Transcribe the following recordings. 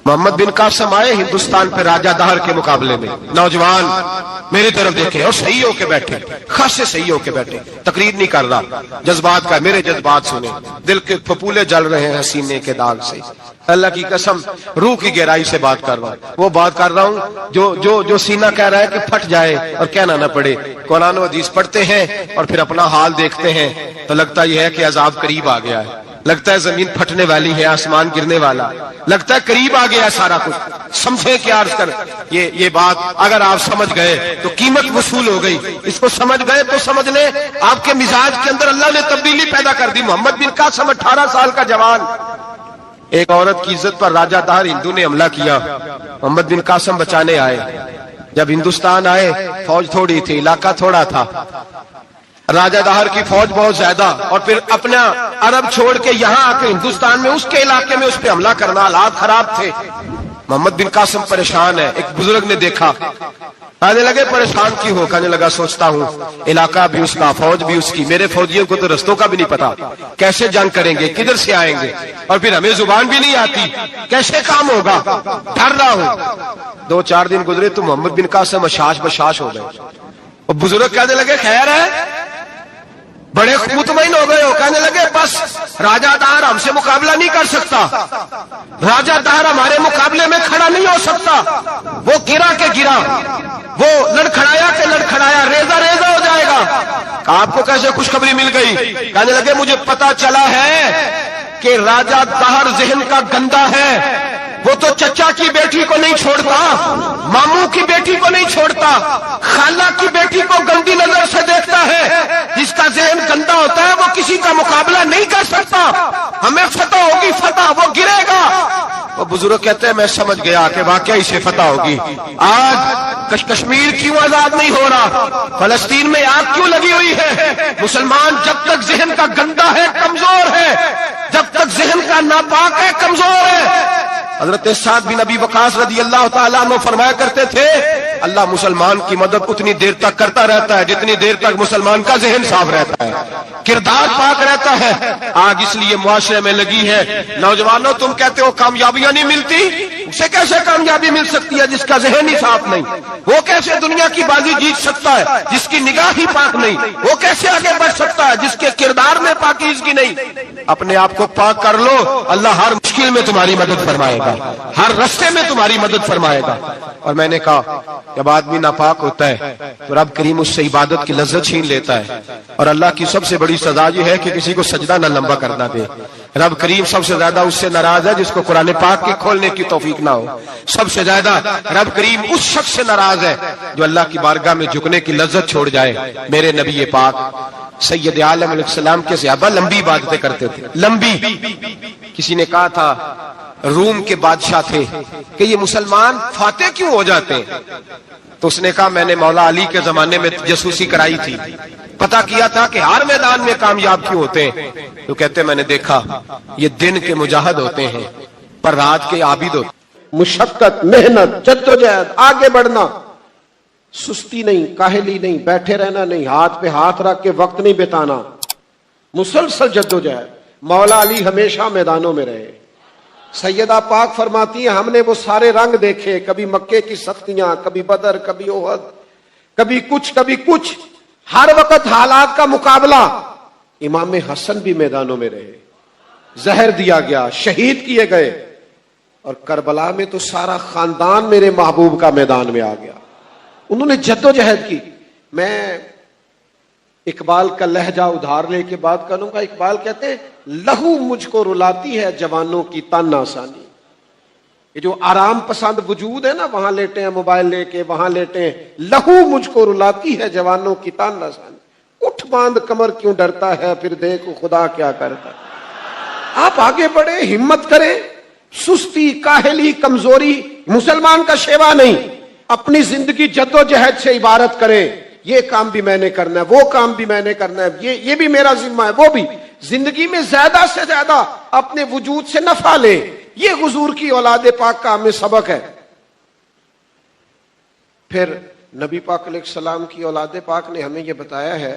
محمد بن قاسم آئے ہندوستان پہ راجہ دہر کے مقابلے میں، نوجوان میری طرف دیکھے اور صحیح ہو کے بیٹھے، خاصے صحیح ہو کے بیٹھے، تقریر نہیں کر رہا، جذبات کا، میرے جذبات سنیں، دل کے پھپولے جل رہے ہیں سینے کے داغ سے، اللہ کی قسم روح کی گہرائی سے بات کر رہا ہوں، وہ بات کر رہا ہوں جو سینہ کہہ رہا ہے کہ پھٹ جائے اور کہنا نہ پڑے۔ قرآن و حدیث پڑھتے ہیں اور پھر اپنا حال دیکھتے ہیں تو لگتا یہ ہے کہ عذاب قریب آ گیا ہے، لگتا ہے زمین پھٹنے والی ہے، آسمان گرنے والا، لگتا ہے قریب آ گیا سارا کچھ۔ سمجھے کہ عرض کر یہ بات اگر آپ سمجھ گئے تو قیمت وصول ہو گئی، اس کو سمجھ گئے تو سمجھ لیں آپ کے مزاج کے اندر اللہ نے تبدیلی پیدا کر دی۔ محمد بن قاسم 18 سال کا جوان، ایک عورت کی عزت پر راجہ دہر ہندو نے حملہ کیا، محمد بن قاسم بچانے آئے۔ جب ہندوستان آئے فوج تھوڑی تھی، علاقہ تھوڑا تھا، راجہ دہر کی فوج بہت زیادہ، اور پھر اپنا عرب چھوڑ کے یہاں آ کے ہندوستان میں اس کے علاقے میں اس پہ حملہ کرنا، حالات خراب تھے۔ محمد بن قاسم پریشان ہے، ایک بزرگ نے دیکھا، کہنے لگے پریشان کی ہو؟ کہنے لگا سوچتا ہوں علاقہ بھی اس کا، فوج بھی اس کی، میرے فوجیوں کو تو رستوں کا بھی نہیں پتا، کیسے جنگ کریں گے، کدھر سے آئیں گے، اور پھر ہمیں زبان بھی نہیں آتی، کیسے کام ہوگا، ڈر رہا ہوں۔ 2-4 دن گزرے تو محمد بن قاسم اشاش بشاش ہو گئے، اور بزرگ کہنے لگے خیر ہے، بڑے مطمئن ہو گئے ہو، کہنے لگے بس راجہ دہر ہم سے مقابلہ نہیں کر سکتا، راجہ دہر ہمارے مقابلے میں کھڑا نہیں ہو سکتا، وہ گرا کے گرا، وہ لڑکھڑایا کے لڑکھڑایا، ریزہ ریزہ ہو جائے گا۔ آپ کو کیسے خوشخبری مل گئی؟ کہنے لگے مجھے پتا چلا ہے کہ راجہ دہر ذہن کا گندا ہے، وہ تو چچا کی بیٹی کو نہیں چھوڑتا، ماموں کی بیٹی کو نہیں چھوڑتا، خالہ کی بیٹی کو گندی نظر سے دیکھتا ہے۔ جس کا ذہن گندا ہوتا ہے وہ کسی کا مقابلہ نہیں کر سکتا، ہمیں فتح ہوگی، فتح، وہ گرے گا۔ وہ بزرگ کہتے ہیں میں سمجھ گیا کہ واقعی سے فتح ہوگی۔ آج کشمیر کیوں آزاد نہیں ہو رہا، فلسطین میں آگ کیوں لگی ہوئی ہے؟ مسلمان جب تک ذہن کا گندا ہے کمزور ہے، جب تک ذہن کا ناپاک ہے کمزور ہے۔ حضرت سعد بن ابی وقاص رضی اللہ تعالیٰ عنہ فرمایا کرتے تھے اللہ مسلمان کی مدد اتنی دیر تک کرتا رہتا ہے جتنی دیر تک مسلمان کا ذہن صاف رہتا ہے، کردار پاک رہتا ہے۔ آج اس لیے معاشرے میں لگی ہے، نوجوانوں تم کہتے ہو کامیابیاں نہیں ملتی، اسے کیسے کامیابی مل سکتی ہے جس کا ذہن ہی صاف نہیں؟ وہ کیسے دنیا کی بازی جیت سکتا ہے جس کی نگاہ ہی پاک نہیں؟ وہ کیسے آگے بڑھ سکتا ہے جس کے کردار میں پاکیزگی نہیں؟ اپنے آپ کو پاک کر لو، اللہ ہر مشکل میں تمہاری مدد فرمائے گا، ہر رستے میں تمہاری مدد فرمائے گا۔ اور میں نے کہا جب آدمی ناپاک ہوتا ہے تو رب کریم اس سے عبادت کی لذت چھین لیتا ہے، اور اللہ کی سب سے بڑی سزا یہ ہے کہ کسی کو سجدہ نہ لمبا کرنا دے۔ رب کریم سب سے زیادہ اس سے ناراض ہے جس کو قرآن پاک کے کھولنے کی توفیق نہ ہو، سب سے زیادہ رب کریم اس شخص سے ناراض ہے جو اللہ کی بارگاہ میں جھکنے کی لذت چھوڑ جائے۔ میرے نبی پاک سید عالم علیہ السلام کے صحابہ لمبی عبادتیں کرتے تھے، لمبی۔ کسی نے کہا تھا روم کے بادشاہ تھے کہ یہ مسلمان فاتح کیوں ہو جاتے ہیں؟ تو اس نے کہا میں نے مولا علی کے زمانے میں جاسوسی کرائی تھی، پتا کیا تھا کہ ہر میدان میں کامیاب کیوں ہوتے ہیں۔ تو کہتے میں نے دیکھا یہ دن کے مجاہد ہوتے ہیں پر رات کے عابد ہوتے ہیں۔ مشقت، محنت، جدوجہد، آگے بڑھنا، سستی نہیں، کاہلی نہیں، بیٹھے رہنا نہیں، ہاتھ پہ ہاتھ رکھ کے وقت نہیں بتانا، مسلسل جدوجہد۔ مولا علی ہمیشہ میدانوں میں رہے۔ سیدہ پاک فرماتی ہیں ہم نے وہ سارے رنگ دیکھے، کبھی مکے کی سختیاں، کبھی بدر، کبھی احد، کبھی کچھ، ہر وقت حالات کا مقابلہ۔ امام حسن بھی میدانوں میں رہے، زہر دیا گیا، شہید کیے گئے، اور کربلا میں تو سارا خاندان میرے محبوب کا میدان میں آ گیا، انہوں نے جدوجہد کی۔ میں اقبال کا لہجہ ادھار لے کے بات کروں گا۔ اقبال کہتے ہیں لہو مجھ کو رلاتی ہے جوانوں کی تن آسانی۔ یہ جو آرام پسند وجود ہے نا، وہاں لیٹے ہیں موبائل لے کے، وہاں لیٹے ہیں، لہو مجھ کو رلاتی ہے جوانوں کی تن آسانی۔ اٹھ باندھ کمر کیوں ڈرتا ہے، پھر دیکھو خدا کیا کرتا ہے۔ آپ آگے بڑھیں، ہمت کریں، سستی، کاہلی، کمزوری مسلمان کا شیوا نہیں۔ اپنی زندگی جدوجہد سے عبارت کریں، یہ کام بھی میں نے کرنا ہے، وہ کام بھی میں نے کرنا ہے، یہ بھی میرا ذمہ ہے، وہ بھی۔ زندگی میں زیادہ سے زیادہ اپنے وجود سے نفع لیں، یہ حضور کی اولاد پاک کا ہمیں سبق ہے۔ پھر نبی پاک علیہ السلام کی اولاد پاک نے ہمیں یہ بتایا ہے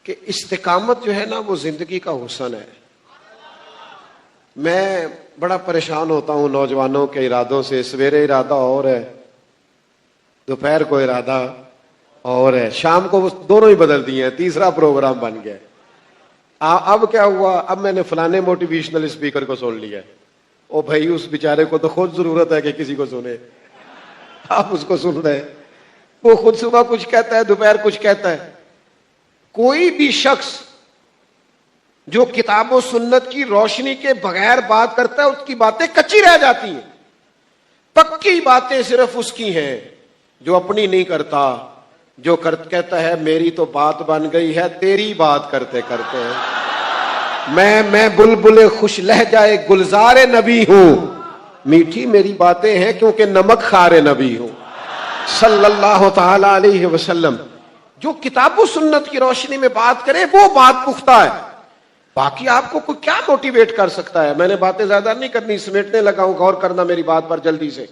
کہ استقامت جو ہے نا وہ زندگی کا حسن ہے۔ میں بڑا پریشان ہوتا ہوں نوجوانوں کے ارادوں سے. سویرے ارادہ اور ہے, دوپہر کو ارادہ اور ہے, شام کو دونوں ہی بدل دیے ہیں, تیسرا پروگرام بن گیا. اب کیا ہوا, اب میں نے فلانے موٹیویشنل اسپیکر کو سن لیا. او بھائی, اس بیچارے کو تو خود ضرورت ہے کہ کسی کو سنے, آپ اس کو سن رہے. وہ خود صبح کچھ کہتا ہے, دوپہر کچھ کہتا ہے. کوئی بھی شخص جو کتاب و سنت کی روشنی کے بغیر بات کرتا ہے اس کی باتیں کچی رہ جاتی ہیں. پکی باتیں صرف اس کی ہیں جو اپنی نہیں کرتا, جو کہتا ہے میری تو بات بن گئی ہے تیری بات کرتے کرتے. میں بلبل خوش لہجہ گلزار نبی ہوں, میٹھی میری باتیں ہیں کیونکہ نمک خار نبی ہوں صلی اللہ تعالی علیہ وسلم. جو کتاب و سنت کی روشنی میں بات کرے وہ بات پختہ ہے. باقی آپ کو کوئی کیا موٹیویٹ کر سکتا ہے. میں نے باتیں زیادہ نہیں کرنی, سمیٹنے لگا ہوں, غور کرنا میری بات پر جلدی سے.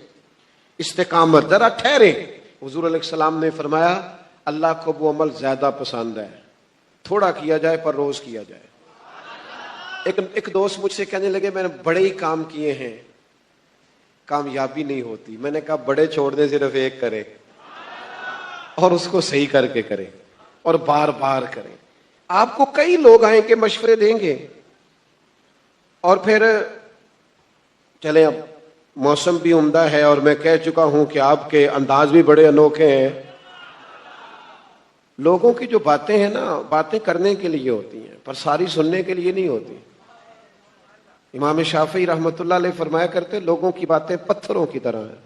استقامت, ذرا ٹھہرے. حضور علیہ السلام نے فرمایا اللہ کو وہ عمل زیادہ پسند ہے تھوڑا کیا جائے پر روز کیا جائے. ایک دوست مجھ سے کہنے لگے میں نے بڑے ہی کام کیے ہیں, کامیابی نہیں ہوتی. میں نے کہا بڑے چھوڑ دیں, صرف ایک کرے اور اس کو صحیح کر کے کرے اور بار بار کرے. آپ کو کئی لوگ آئیں کہ مشورے دیں گے اور پھر چلیں, اب موسم بھی عمدہ ہے اور میں کہہ چکا ہوں کہ آپ کے انداز بھی بڑے انوکھے ہیں. لوگوں کی جو باتیں ہیں نا, باتیں کرنے کے لیے ہوتی ہیں پر ساری سننے کے لیے نہیں ہوتی. امام شافعی رحمۃ اللہ علیہ فرمایا کرتے لوگوں کی باتیں پتھروں کی طرح ہیں,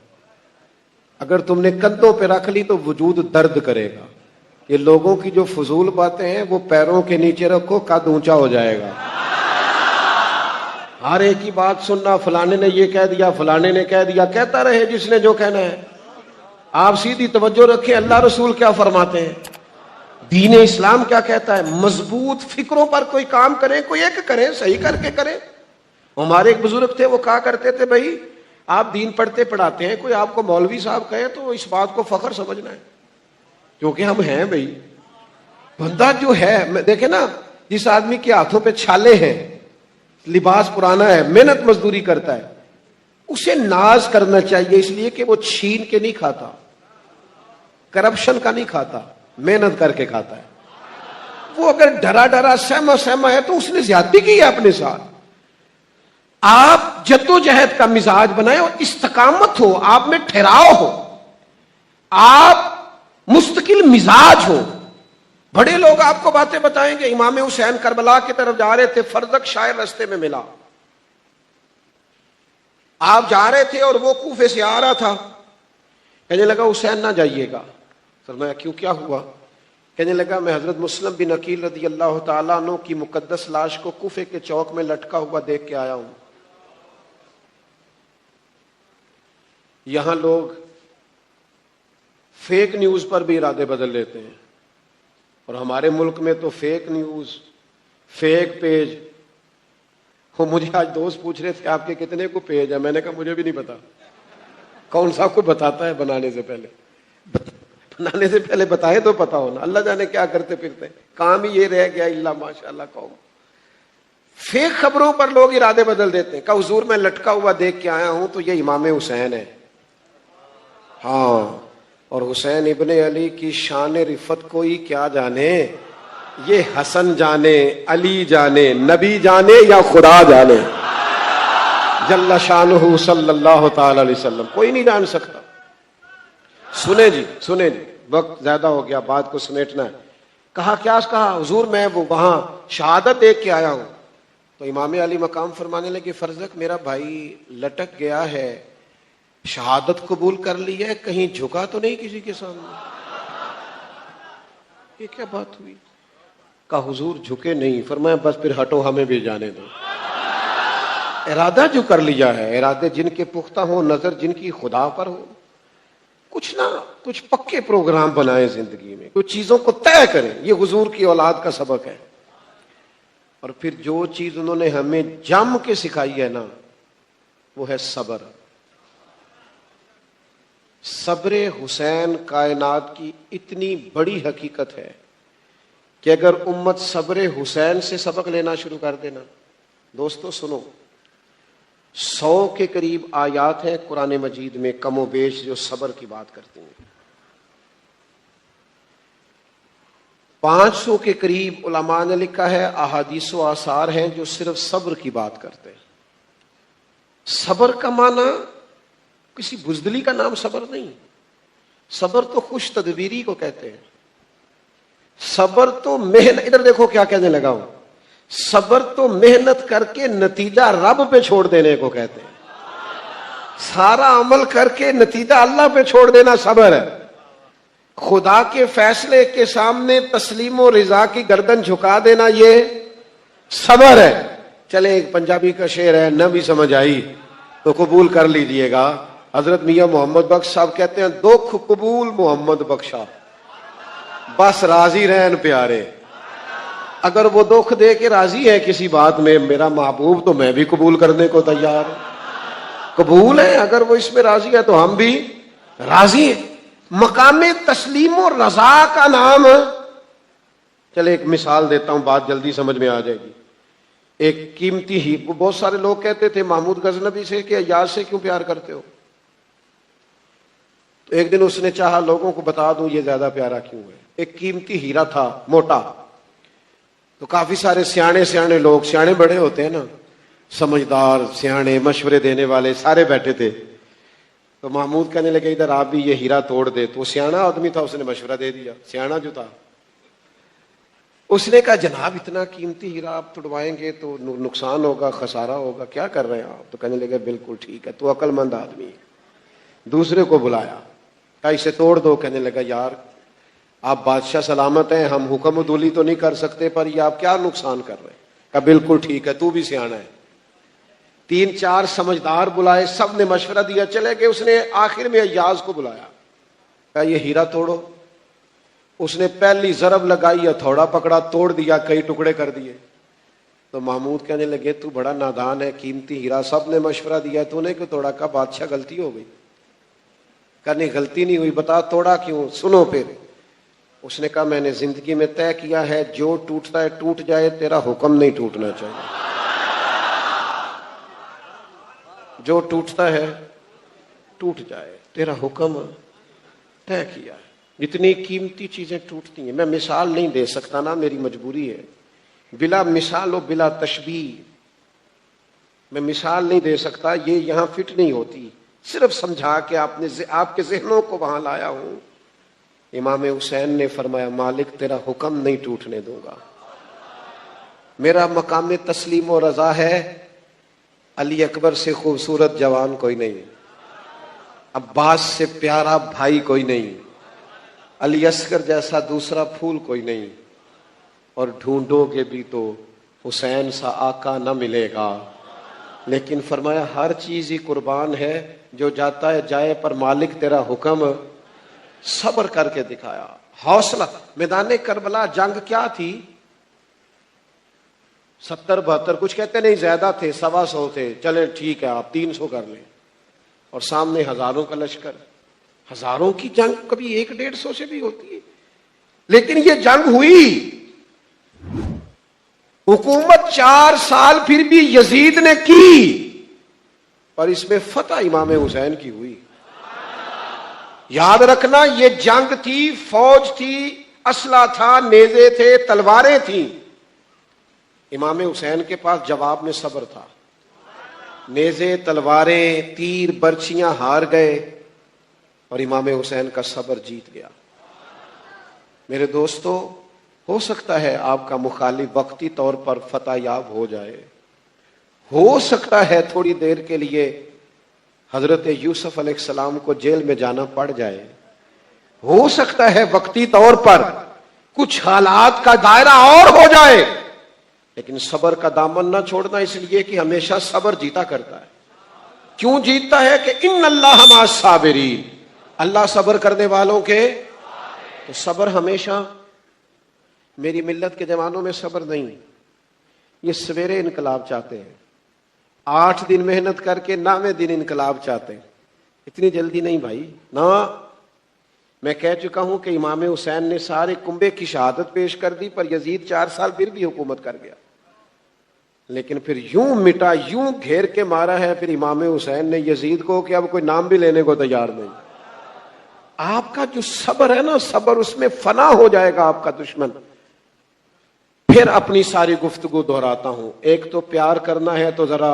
اگر تم نے کندھوں پہ رکھ لی تو وجود درد کرے گا. یہ لوگوں کی جو فضول باتیں ہیں وہ پیروں کے نیچے رکھو, قد اونچا ہو جائے گا. ہر ایک کی بات سننا, فلانے نے یہ کہہ دیا, فلانے نے کہہ دیا, کہتا رہے جس نے جو کہنا ہے. آپ سیدھی توجہ رکھیں اللہ رسول کیا فرماتے ہیں, دین اسلام کیا کہتا ہے. مضبوط فکروں پر کوئی کام کریں, کوئی ایک کریں, صحیح کر کے کریں. ہمارے ایک بزرگ تھے, وہ کہا کرتے تھے بھائی آپ دین پڑھتے پڑھاتے ہیں, کوئی آپ کو مولوی صاحب کہے تو اس بات کو فخر سمجھنا ہے کیونکہ ہم ہیں. بھائی بندہ جو ہے, دیکھیں نا, جس آدمی کے ہاتھوں پہ چھالے ہیں, لباس پرانا ہے, محنت مزدوری کرتا ہے, اسے ناز کرنا چاہیے اس لیے کہ وہ چھین کے نہیں کھاتا, کرپشن کا نہیں کھاتا, محنت کر کے کھاتا ہے. وہ اگر ڈرا ڈرا سہما ہے تو اس نے زیادتی کی ہے اپنے ساتھ. آپ جدوجہد کا مزاج بنائیں اور استقامت ہو, آپ میں ٹھہراؤ ہو, آپ مستقل مزاج ہو. بڑے لوگ آپ کو باتیں بتائیں گے. امام حسین کربلا کی طرف جا رہے تھے, فرزق شاعر رستے میں ملا. آپ جا رہے تھے اور وہ کوفے سے آ رہا تھا, کہنے لگا حسین نہ جائیے گا. فرمایا کیوں, کیا ہوا؟ کہنے لگا میں حضرت مسلم بن عقیل رضی اللہ تعالیٰ عنہ کی مقدس لاش کو کوفے کے چوک میں لٹکا ہوا دیکھ کے آیا ہوں. یہاں لوگ فیک نیوز پر بھی ارادے بدل لیتے ہیں اور ہمارے ملک میں تو فیک نیوز, فیک پیج. وہ مجھے آج دوست پوچھ رہے تھے آپ کے کتنے کو پیج ہے, میں نے کہا مجھے بھی نہیں پتا, کون سا کو بتاتا ہے بنانے سے پہلے. بنانے سے پہلے بتائے تو پتا ہونا, اللہ جانے کیا کرتے پھرتے, کام ہی یہ رہ گیا اللہ ماشاءاللہ قوم. فیک خبروں پر لوگ ارادے بدل دیتے ہیں. کہ حضور میں لٹکا ہوا دیکھ کے آیا ہوں تو یہ امام حسین ہے. ہاں, اور حسین ابن علی کی شان رفت کوئی کیا جانے, یہ حسن جانے, علی جانے, نبی جانے یا خدا جانے جل شانہ صلی اللہ تعالی علیہ وسلم, کوئی نہیں جان سکتا. سنیں جی, وقت زیادہ ہو گیا, بات کو سمیٹنا ہے. کہا کیا کہا حضور میں وہاں شہادت دیکھ کے آیا ہوں. تو امام علی مقام فرمانے لگے فرزق میرا بھائی لٹک گیا ہے, شہادت قبول کر لی ہے, کہیں جھکا تو نہیں کسی کے سامنے؟ یہ کیا بات ہوئی؟ کہا حضور جھکے نہیں. فرمایا بس پھر ہٹو, ہمیں بھی جانے دو. ارادہ جو کر لیا ہے, ارادے جن کے پختہ ہوں, نظر جن کی خدا پر ہو, کچھ نہ کچھ پکے پروگرام بنائیں زندگی میں, کچھ چیزوں کو طے کریں. یہ حضور کی اولاد کا سبق ہے. اور پھر جو چیز انہوں نے ہمیں جم کے سکھائی ہے نا, وہ ہے صبر. صبر حسین کائنات کی اتنی بڑی حقیقت ہے کہ اگر امت صبر حسین سے سبق لینا شروع کر دینا, دوستو سنو, 100 کے قریب آیات ہیں قرآن مجید میں کم و بیش جو صبر کی بات کرتی ہیں. 500 کے قریب علماء نے لکھا ہے احادیث و آثار ہیں جو صرف صبر کی بات کرتے ہیں. صبر کا معنی کسی بزدلی کا نام صبر نہیں. صبر تو خوش تدبیری کو کہتے ہیں. صبر تو محنت، ادھر دیکھو کیا کہنے لگا ہوں، صبر تو محنت کر کے نتیجہ رب پہ چھوڑ دینے کو کہتے ہیں. سارا عمل کر کے نتیجہ اللہ پہ چھوڑ دینا صبر ہے. خدا کے فیصلے کے سامنے تسلیم و رضا کی گردن جھکا دینا یہ صبر ہے. چلے ایک پنجابی کا شعر ہے، نہ بھی سمجھ آئی تو قبول کر لیجئے گا. حضرت میاں محمد بخش صاحب کہتے ہیں دکھ قبول محمد بخشا، بس راضی رہن پیارے. اگر وہ دکھ دے کے راضی ہے کسی بات میں میرا محبوب تو میں بھی قبول کرنے کو تیار ہوں. قبول ہے، اگر وہ اس میں راضی ہے تو ہم بھی راضی ہیں. مقام تسلیم و رضا کا نام، چلے ایک مثال دیتا ہوں بات جلدی سمجھ میں آ جائے گی. ایک قیمتی ہی، بہت سارے لوگ کہتے تھے محمود غزنوی سے کہ ایاز سے کیوں پیار کرتے ہو؟ تو ایک دن اس نے چاہا لوگوں کو بتا دوں یہ زیادہ پیارا کیوں ہے. ایک قیمتی ہیرا تھا موٹا، تو کافی سارے سیانے لوگ، سیانے بڑے ہوتے ہیں نا، سمجھدار سیانے مشورے دینے والے سارے بیٹھے تھے. تو محمود کہنے لگے ادھر آپ بھی یہ ہیرا توڑ دے. تو وہ سیانا آدمی تھا، اس نے مشورہ دے دیا. سیانا جو تھا اس نے کہا جناب اتنا قیمتی ہیرا آپ توڑوائیں گے تو نقصان ہوگا، خسارہ ہوگا، کیا کر رہے ہیں آپ؟ تو کہنے لگے بالکل ٹھیک ہے، تو عقل مند آدمی ہے. دوسرے کو بلایا، کہا اسے توڑ دو. کہنے لگا یار آپ بادشاہ سلامت ہیں، ہم حکم عدولی تو نہیں کر سکتے، پر یہ آپ کیا نقصان کر رہے ہیں؟ کہا بالکل ٹھیک ہے، تو بھی سیانا ہے. 3-4 سمجھدار بلائے، سب نے مشورہ دیا، چلے گئے. اس نے آخر میں ایاز کو بلایا، کہا یہ ہیرا توڑو. اس نے پہلی ضرب لگائی، ہتھوڑا پکڑا، توڑ دیا، کئی ٹکڑے کر دیے. تو محمود کہنے لگے تو بڑا نادان ہے، قیمتی ہیرا سب نے مشورہ دیا، تو نے کیوں توڑا؟ کا بادشاہ غلطی ہو گئی. کہا نہیں غلطی نہیں ہوئی، بتا توڑا کیوں؟ سنو پھر. اس نے کہا میں نے زندگی میں طے کیا ہے جو ٹوٹتا ہے ٹوٹ جائے، تیرا حکم نہیں ٹوٹنا چاہیے. جو ٹوٹتا ہے ٹوٹ جائے، تیرا حکم طے کیا ہے. اتنی قیمتی چیزیں ٹوٹتی ہیں. میں مثال نہیں دے سکتا نا، میری مجبوری ہے. بلا مثال و بلا تشبیہ میں مثال نہیں دے سکتا، یہ یہاں فٹ نہیں ہوتی. صرف سمجھا کے آپ کے ذہنوں کو وہاں لایا ہوں. امام حسین نے فرمایا مالک تیرا حکم نہیں ٹوٹنے دوں گا. میرا مقام تسلیم و رضا ہے، علی اکبر سے خوبصورت جوان کوئی نہیں، عباس سے پیارا بھائی کوئی نہیں، علی اصغر جیسا دوسرا پھول کوئی نہیں، اور ڈھونڈو گے بھی تو حسین سا آقا نہ ملے گا. لیکن فرمایا ہر چیز ہی قربان ہے، جو جاتا ہے جائے، پر مالک تیرا حکم. صبر کر کے دکھایا، حوصلہ. میدان کربلا جنگ کیا تھی؟ 70-72، کچھ کہتے نہیں زیادہ تھے، 125 تھے. چلے ٹھیک ہے آپ 300 کر لیں، اور سامنے ہزاروں کا لشکر. ہزاروں کی جنگ کبھی 100-150 سے بھی ہوتی ہے، لیکن یہ جنگ ہوئی. حکومت 4 سال پھر بھی یزید نے کی، پر اس میں فتح امام حسین کی ہوئی. یاد رکھنا یہ جنگ تھی، فوج تھی، اسلحہ تھا، نیزے تھے، تلواریں تھیں. امام حسین کے پاس جواب میں صبر تھا. نیزے، تلواریں، تیر، برچیاں ہار گئے، اور امام حسین کا صبر جیت گیا. میرے دوستو، ہو سکتا ہے آپ کا مخالف وقتی طور پر فتح یاب ہو جائے، ہو سکتا ہے تھوڑی دیر کے لیے حضرت یوسف علیہ السلام کو جیل میں جانا پڑ جائے، ہو سکتا ہے وقتی طور پر کچھ حالات کا دائرہ اور ہو جائے، لیکن صبر کا دامن نہ چھوڑنا، اس لیے کہ ہمیشہ صبر جیتا کرتا ہے. کیوں جیتتا ہے؟ کہ ان اللہ مع الصابرین، اللہ صبر کرنے والوں کے. تو صبر ہمیشہ، میری ملت کے جوانوں میں صبر نہیں. یہ سویرے انقلاب چاہتے ہیں، 8 دن محنت کر کے 9ویں دن انقلاب چاہتے ہیں. اتنی جلدی نہیں بھائی نا. میں کہہ چکا ہوں کہ امام حسین نے سارے کنبے کی شہادت پیش کر دی، پر یزید 4 سال پھر بھی حکومت کر گیا. لیکن پھر یوں مٹا، یوں گھیر کے مارا ہے پھر امام حسین نے یزید کو کہ اب کوئی نام بھی لینے کو تیار نہیں. آپ کا جو صبر ہے نا، صبر، اس میں فنا ہو جائے گا آپ کا دشمن. پھر اپنی ساری گفتگو دہراتا ہوں. ایک تو پیار کرنا ہے تو ذرا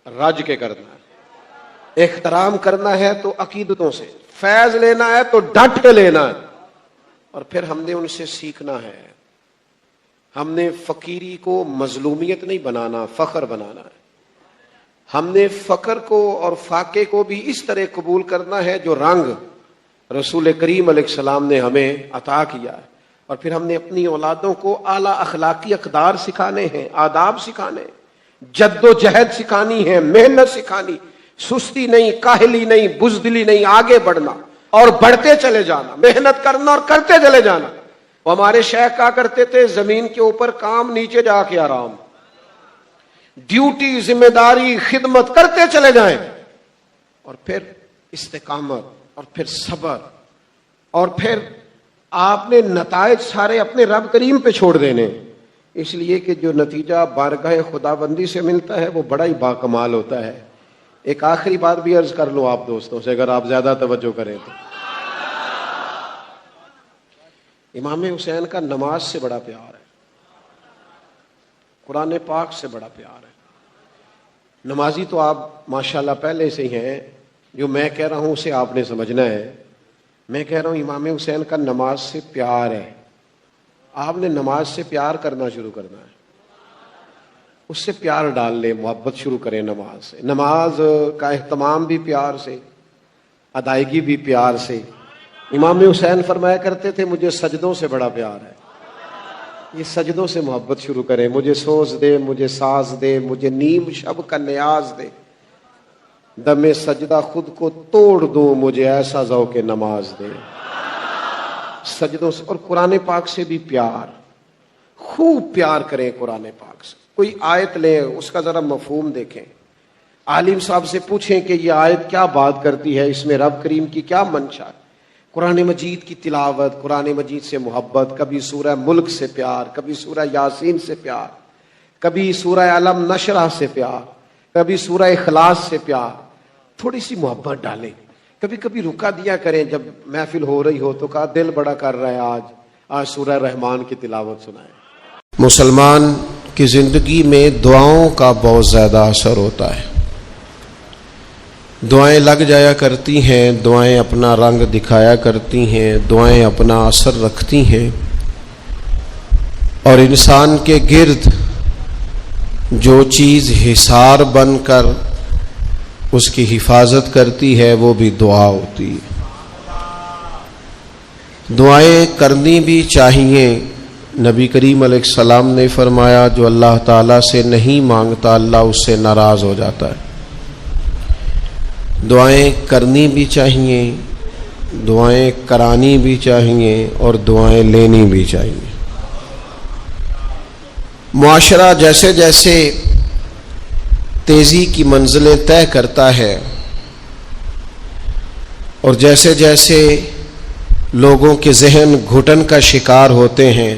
رج کے کرنا ہے، احترام کرنا ہے تو عقیدتوں سے، فیض لینا ہے تو ڈٹ کے لینا ہے. اور پھر ہم نے ان سے سیکھنا ہے. ہم نے فقیری کو مظلومیت نہیں بنانا، فخر بنانا ہے. ہم نے فقر کو اور فاقے کو بھی اس طرح قبول کرنا ہے جو رنگ رسول کریم علیہ السلام نے ہمیں عطا کیا ہے. اور پھر ہم نے اپنی اولادوں کو اعلیٰ اخلاقی اقدار سکھانے ہیں، آداب سکھانے ہیں، جد و جہد سکھانی ہے، محنت سکھانی، سستی نہیں، کاہلی نہیں، بزدلی نہیں، آگے بڑھنا اور بڑھتے چلے جانا، محنت کرنا اور کرتے چلے جانا. وہ ہمارے شیخ کہا کرتے تھے زمین کے اوپر کام، نیچے جا کے آرام. ڈیوٹی، ذمہ داری، خدمت کرتے چلے جائیں، اور پھر استقامت، اور پھر صبر، اور پھر آپ نے نتائج سارے اپنے رب کریم پہ چھوڑ دینے. اس لیے کہ جو نتیجہ بارگاہ خدا بندی سے ملتا ہے وہ بڑا ہی باکمال ہوتا ہے. ایک آخری بات بھی عرض کر لوں آپ دوستوں سے، اگر آپ زیادہ توجہ کریں تو. امام حسین کا نماز سے بڑا پیار ہے، قرآن پاک سے بڑا پیار ہے. نمازی تو آپ ماشاءاللہ پہلے سے ہی ہیں، جو میں کہہ رہا ہوں اسے آپ نے سمجھنا ہے. میں کہہ رہا ہوں امام حسین کا نماز سے پیار ہے. آپ نے نماز سے پیار کرنا شروع کرنا ہے، اس سے پیار ڈال لیں، محبت شروع کریں نماز سے. نماز کا اہتمام بھی پیار سے، ادائیگی بھی پیار سے. امام حسین فرمایا کرتے تھے مجھے سجدوں سے بڑا پیار ہے. یہ سجدوں سے محبت شروع کریں. مجھے سوز دے، مجھے ساز دے، مجھے نیم شب کا نیاز دے، دم سجدہ خود کو توڑ دوں، مجھے ایسا ذوق نماز دے. سجدوں سے. اور قرآن پاک سے بھی پیار، خوب پیار کریں قرآن پاک سے. کوئی آیت لیں، اس کا ذرا مفہوم دیکھیں، عالم صاحب سے پوچھیں کہ یہ آیت کیا بات کرتی ہے، اس میں رب کریم کی کیا منشا ہے. قرآن مجید کی تلاوت، قرآن مجید سے محبت، کبھی سورہ ملک سے پیار، کبھی سورہ یاسین سے پیار، کبھی سورہ علم نشرح سے پیار، کبھی سورہ اخلاص سے پیار. تھوڑی سی محبت ڈالیں. کبھی کبھی رکا دیا کریں جب محفل ہو رہی ہو تو کہا دل بڑا کر رہا ہے آج سورہ رحمان کی تلاوت سنائیں. مسلمان کی زندگی میں دعاؤں کا بہت زیادہ اثر ہوتا ہے. دعائیں لگ جایا کرتی ہیں، دعائیں اپنا رنگ دکھایا کرتی ہیں، دعائیں اپنا اثر رکھتی ہیں، اور انسان کے گرد جو چیز حصار بن کر اس کی حفاظت کرتی ہے وہ بھی دعا ہوتی ہے. دعائیں کرنی بھی چاہیے. نبی کریم علیہ السلام نے فرمایا جو اللہ تعالیٰ سے نہیں مانگتا اللہ اس سے ناراض ہو جاتا ہے. دعائیں کرنی بھی چاہیے، دعائیں کرانی بھی چاہیے، اور دعائیں لینی بھی چاہیے. معاشرہ جیسے جیسے تیزی کی منزلیں طے کرتا ہے اور جیسے جیسے لوگوں کے ذہن گھٹن کا شکار ہوتے ہیں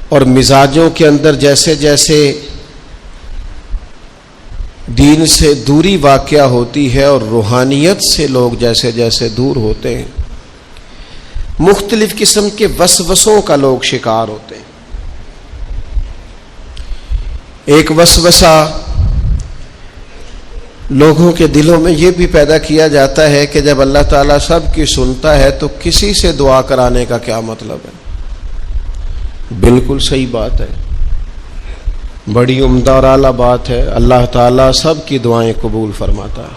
اور مزاجوں کے اندر جیسے جیسے دین سے دوری واقع ہوتی ہے اور روحانیت سے لوگ جیسے جیسے دور ہوتے ہیں، مختلف قسم کے وسوسوں کا لوگ شکار ہوتے ہیں. ایک وسوسہ لوگوں کے دلوں میں یہ بھی پیدا کیا جاتا ہے کہ جب اللہ تعالیٰ سب کی سنتا ہے تو کسی سے دعا کرانے کا کیا مطلب ہے. بالکل صحیح بات ہے، بڑی عمدہ اور اعلیٰ بات ہے. اللہ تعالیٰ سب کی دعائیں قبول فرماتا ہے.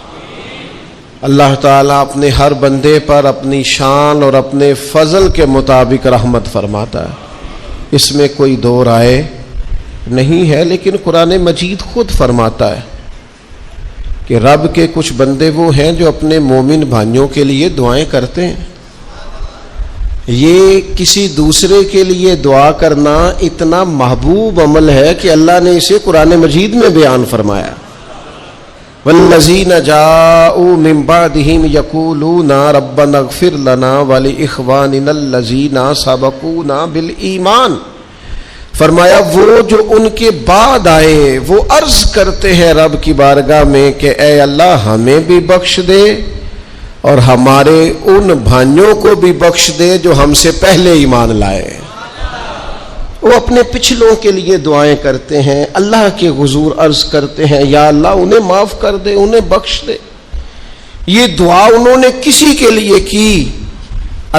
اللہ تعالیٰ اپنے ہر بندے پر اپنی شان اور اپنے فضل کے مطابق رحمت فرماتا ہے، اس میں کوئی دو رائے نہیں ہے. لیکن قرآن مجید خود فرماتا ہے کہ رب کے کچھ بندے وہ ہیں جو اپنے مومن بھائیوں کے لیے دعائیں کرتے ہیں. یہ کسی دوسرے کے لیے دعا کرنا اتنا محبوب عمل ہے کہ اللہ نے اسے قرآن مجید میں بیان فرمایا. والذین جاءوا من بعدهم یقولون ربنا اغفر لنا ولإخواننا الذین سبقونا بالایمان فرمایا وہ جو ان کے بعد آئے وہ عرض کرتے ہیں رب کی بارگاہ میں کہ اے اللہ ہمیں بھی بخش دے اور ہمارے ان بھائیوں کو بھی بخش دے جو ہم سے پہلے ایمان لائے. وہ اپنے پچھلوں کے لیے دعائیں کرتے ہیں, اللہ کے حضور عرض کرتے ہیں یا اللہ انہیں معاف کر دے, انہیں بخش دے. یہ دعا انہوں نے کسی کے لیے کی,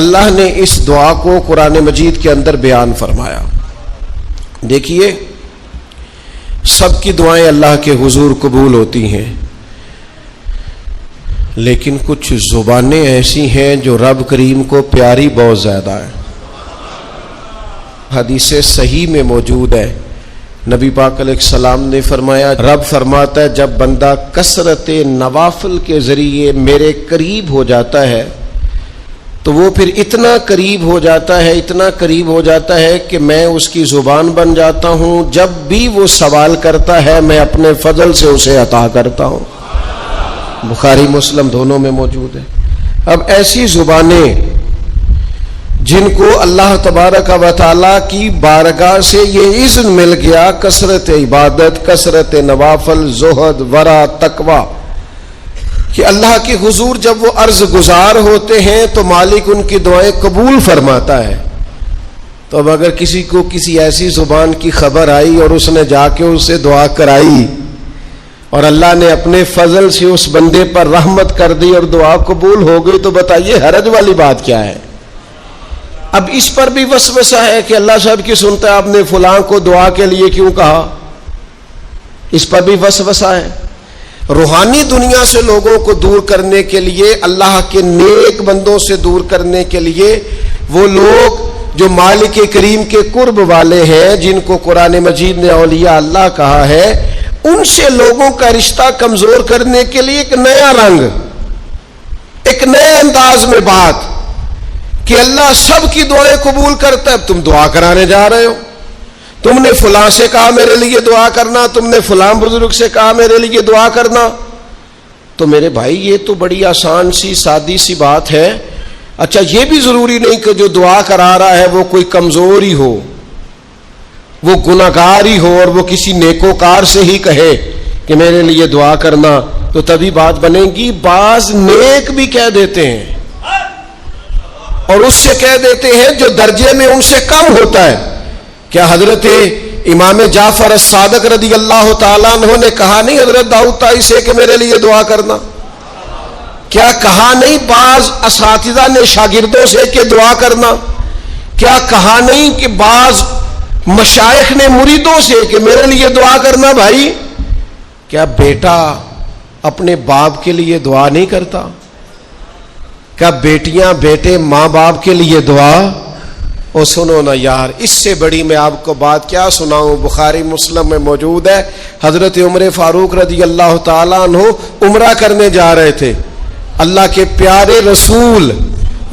اللہ نے اس دعا کو قرآن مجید کے اندر بیان فرمایا. دیکھیے سب کی دعائیں اللہ کے حضور قبول ہوتی ہیں, لیکن کچھ زبانیں ایسی ہیں جو رب کریم کو پیاری بہت زیادہ ہے. حدیث صحیح میں موجود ہے, نبی پاک علیہ السلام نے فرمایا, رب فرماتا ہے جب بندہ کثرت نوافل کے ذریعے میرے قریب ہو جاتا ہے تو وہ پھر اتنا قریب ہو جاتا ہے, اتنا قریب ہو جاتا ہے کہ میں اس کی زبان بن جاتا ہوں. جب بھی وہ سوال کرتا ہے میں اپنے فضل سے اسے عطا کرتا ہوں. بخاری مسلم دونوں میں موجود ہے. اب ایسی زبانیں جن کو اللہ تبارک و تعالیٰ کی بارگاہ سے یہ اذن مل گیا کثرت عبادت, کثرت نوافل, زہد, ورع, تقوی, کہ اللہ کے حضور جب وہ عرض گزار ہوتے ہیں تو مالک ان کی دعائیں قبول فرماتا ہے. تو اب اگر کسی کو کسی ایسی زبان کی خبر آئی اور اس نے جا کے اس سے دعا کرائی اور اللہ نے اپنے فضل سے اس بندے پر رحمت کر دی اور دعا قبول ہو گئی, تو بتائیے حرج والی بات کیا ہے؟ اب اس پر بھی وسوسہ ہے کہ اللہ صاحب کی سنتا ہے آپ نے فلاں کو دعا کے لیے کیوں کہا, اس پر بھی وسوسہ ہے. روحانی دنیا سے لوگوں کو دور کرنے کے لیے, اللہ کے نیک بندوں سے دور کرنے کے لیے, وہ لوگ جو مالک کریم کے قرب والے ہیں جن کو قرآن مجید نے اولیاء اللہ کہا ہے, ان سے لوگوں کا رشتہ کمزور کرنے کے لیے ایک نیا رنگ, ایک نئے انداز میں بات کہ اللہ سب کی دعائیں قبول کرتا ہے. تم دعا کرانے جا رہے ہو, تم نے فلاں سے کہا میرے لیے دعا کرنا, تم نے فلاں بزرگ سے کہا میرے لیے دعا کرنا. تو میرے بھائی یہ تو بڑی آسان سی سادی سی بات ہے. اچھا یہ بھی ضروری نہیں کہ جو دعا کرا رہا ہے وہ کوئی کمزور ہی ہو, وہ گناہگار ہی ہو اور وہ کسی نیکوکار سے ہی کہے کہ میرے لیے دعا کرنا تو تبھی بات بنے گی. بعض نیک بھی کہہ دیتے ہیں اور اس سے کہہ دیتے ہیں جو درجے میں ان سے کم ہوتا ہے. کیا حضرت امام جعفر الصادق رضی اللہ تعالیٰ عنہ نے کہا نہیں حضرت داؤد طائی سے کہ میرے لیے دعا کرنا؟ کیا کہا نہیں بعض اساتذہ نے شاگردوں سے کہ دعا کرنا؟ کیا کہا نہیں کہ بعض مشائخ نے مریدوں سے کہ میرے لیے دعا کرنا؟ بھائی کیا بیٹا اپنے باپ کے لیے دعا نہیں کرتا؟ کیا بیٹیاں بیٹے ماں باپ کے لیے دعا؟ او سنو نا یار, اس سے بڑی میں آپ کو بات کیا سناؤں. بخاری مسلم میں موجود ہے, حضرت عمر فاروق رضی اللہ تعالیٰ عنہ عمرہ کرنے جا رہے تھے. اللہ کے پیارے رسول,